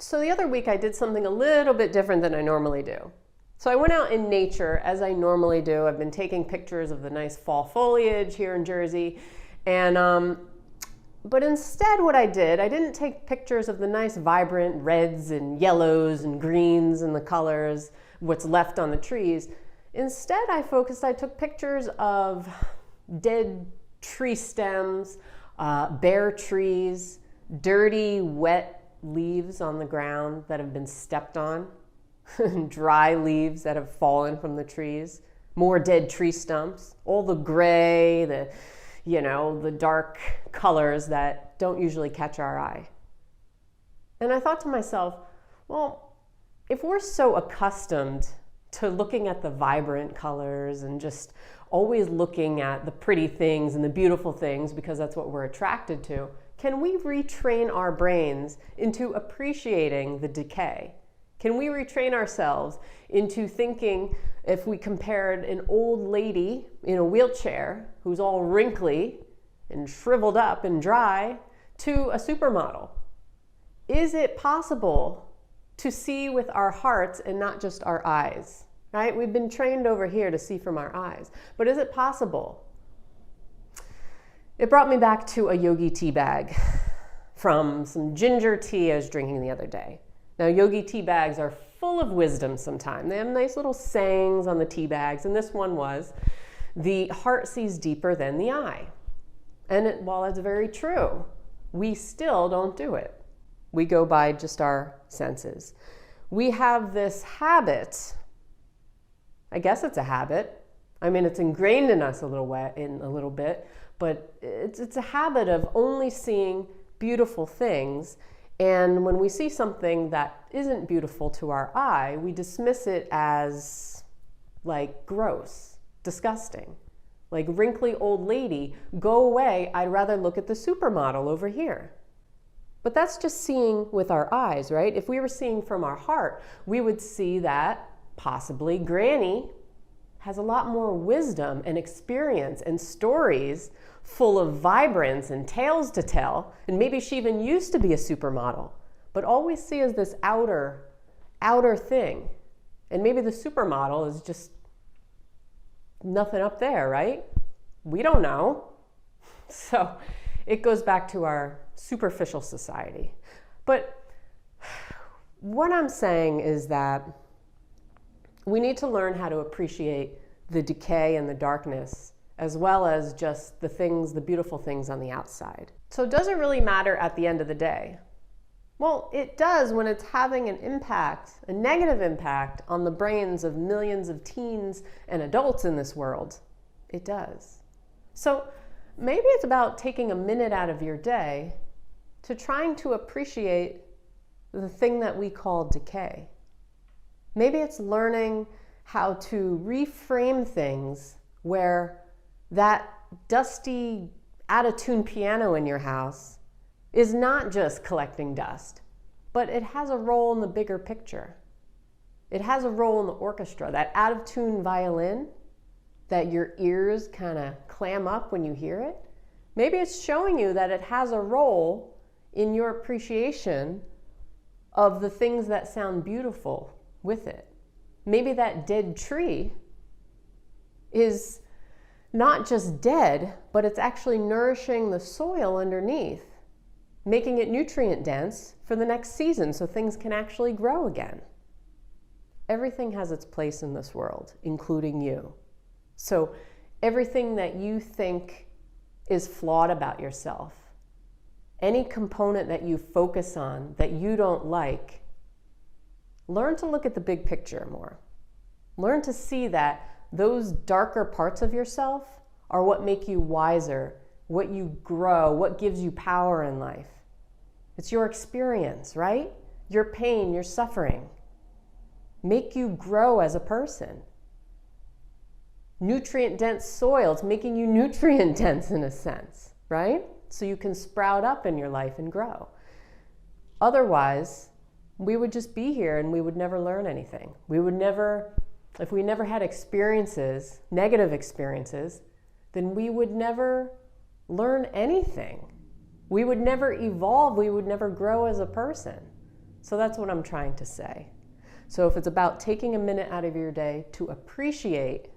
So the other week I did something a little bit different than I normally do. So I went out in nature as I normally do. I've been taking pictures of the nice fall foliage here in Jersey. But instead what I didn't take pictures of the nice vibrant reds and yellows and greens and the colors, what's left on the trees. Instead I took pictures of dead tree stems, bare trees, dirty, wet leaves on the ground that have been stepped on, dry leaves that have fallen from the trees, more dead tree stumps, all the gray, the dark colors that don't usually catch our eye. And I thought to myself, well, if we're so accustomed to looking at the vibrant colors and just always looking at the pretty things and the beautiful things because that's what we're attracted to, can we retrain our brains into appreciating the decay? Can we retrain ourselves into thinking, if we compared an old lady in a wheelchair who's all wrinkly and shriveled up and dry to a supermodel? Is it possible to see with our hearts and not just our eyes? Right? We've been trained over here to see from our eyes, but is it possible? It brought me back to a yogi tea bag from some ginger tea I was drinking the other day. Now, yogi tea bags are full of wisdom sometimes. They have nice little sayings on the tea bags, and this one was, the heart sees deeper than the eye. And while it's very true, we still don't do it. We go by just our senses. We have this habit, I guess it's a habit. I mean, it's ingrained in us a little bit, but it's a habit of only seeing beautiful things. And when we see something that isn't beautiful to our eye, we dismiss it as like gross, disgusting. Like, wrinkly old lady, go away, I'd rather look at the supermodel over here. But that's just seeing with our eyes, right? If we were seeing from our heart, we would see that possibly Granny has a lot more wisdom and experience and stories full of vibrance and tales to tell, and maybe she even used to be a supermodel, but all we see is this outer thing. And maybe the supermodel is just nothing up there, right? We don't know. So it goes back to our superficial society. But what I'm saying is that we need to learn how to appreciate the decay and the darkness, as well as just the things, the beautiful things on the outside. So does it really matter at the end of the day? Well, it does when it's having an impact, a negative impact on the brains of millions of teens and adults in this world. It does. So maybe it's about taking a minute out of your day to trying to appreciate the thing that we call decay. Maybe it's learning how to reframe things where that dusty, out-of-tune piano in your house is not just collecting dust, but it has a role in the bigger picture. It has a role in the orchestra. That out-of-tune violin that your ears kind of clam up when you hear it, maybe it's showing you that it has a role in your appreciation of the things that sound beautiful with it. Maybe that dead tree is not just dead, but it's actually nourishing the soil underneath, making it nutrient dense for the next season so things can actually grow again. Everything has its place in this world, including you. So everything that you think is flawed about yourself, any component that you focus on that you don't like, learn to look at the big picture more. Learn to see that those darker parts of yourself are what make you wiser, what you grow, what gives you power in life. It's your experience, right? Your pain, your suffering make you grow as a person. Nutrient-dense soil, it's making you nutrient-dense in a sense, right? So you can sprout up in your life and grow. Otherwise, we would just be here and we would never learn anything. If we never had experiences, negative experiences, then we would never learn anything. We would never evolve. We would never grow as a person. So that's what I'm trying to say. So if it's about taking a minute out of your day to appreciate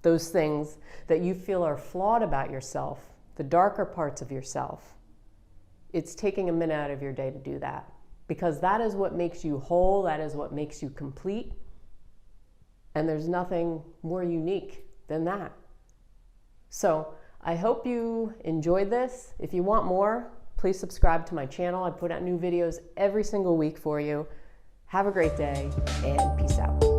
those things that you feel are flawed about yourself, the darker parts of yourself, it's taking a minute out of your day to do that. Because that is what makes you whole, that is what makes you complete, and there's nothing more unique than that. So I hope you enjoyed this. If you want more, please subscribe to my channel. I put out new videos every single week for you. Have a great day, and peace out.